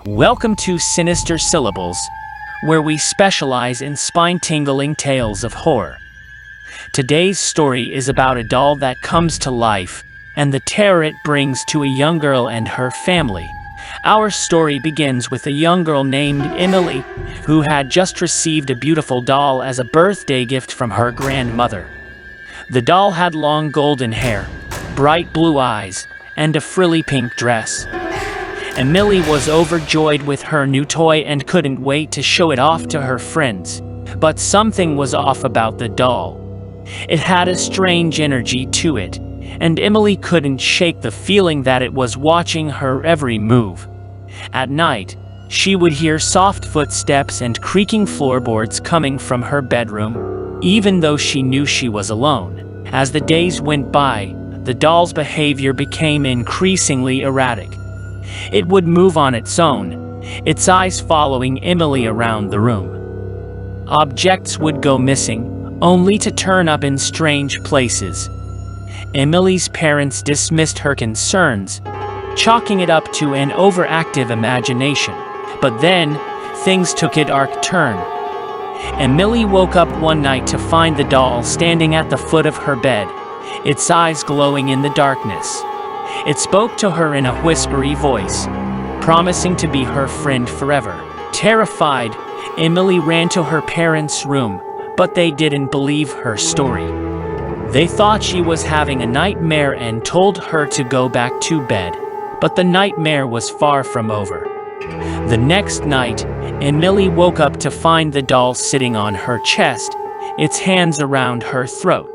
Welcome to Sinister Syllables, where we specialize in spine-tingling tales of horror. Today's story is about a doll that comes to life and the terror it brings to a young girl and her family. Our story begins with a young girl named Emily, who had just received a beautiful doll as a birthday gift from her grandmother. The doll had long golden hair, bright blue eyes, and a frilly pink dress. Emily was overjoyed with her new toy and couldn't wait to show it off to her friends. But something was off about the doll. It had a strange energy to it, and Emily couldn't shake the feeling that it was watching her every move. At night, she would hear soft footsteps and creaking floorboards coming from her bedroom, even though she knew she was alone. As the days went by, the doll's behavior became increasingly erratic. It would move on its own, its eyes following Emily around the room. Objects would go missing, only to turn up in strange places. Emily's parents dismissed her concerns, chalking it up to an overactive imagination. But then, things took a dark turn. Emily woke up one night to find the doll standing at the foot of her bed, its eyes glowing in the darkness. It spoke to her in a whispery voice, promising to be her friend forever. Terrified, Emily ran to her parents' room, but they didn't believe her story. They thought she was having a nightmare and told her to go back to bed, but the nightmare was far from over. The next night, Emily woke up to find the doll sitting on her chest, its hands around her throat.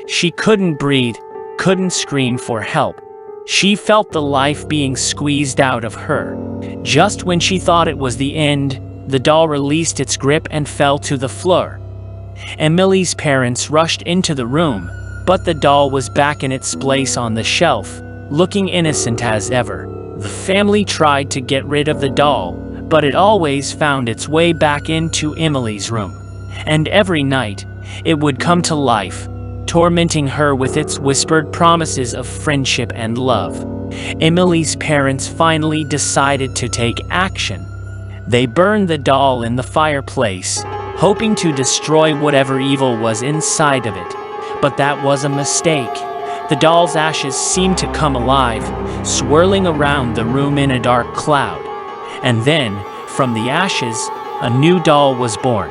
She couldn't breathe, couldn't scream for help. She felt the life being squeezed out of her. Just when she thought it was the end, the doll released its grip and fell to the floor. Emily's parents rushed into the room, but the doll was back in its place on the shelf, looking innocent as ever. The family tried to get rid of the doll, but it always found its way back into Emily's room. And every night, it would come to life, tormenting her with its whispered promises of friendship and love. Emily's parents finally decided to take action. They burned the doll in the fireplace, hoping to destroy whatever evil was inside of it. But that was a mistake. The doll's ashes seemed to come alive, swirling around the room in a dark cloud. And then, from the ashes, a new doll was born.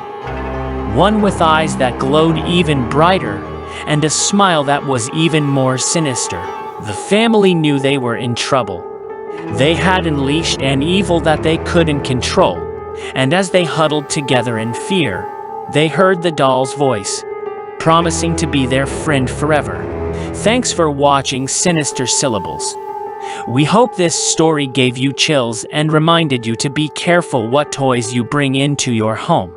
One with eyes that glowed even brighter, and a smile that was even more sinister. The family knew they were in trouble. They had unleashed an evil that they couldn't control, and as they huddled together in fear, they heard the doll's voice, promising to be their friend forever. Thanks for watching Sinister Syllables. We hope this story gave you chills and reminded you to be careful what toys you bring into your home.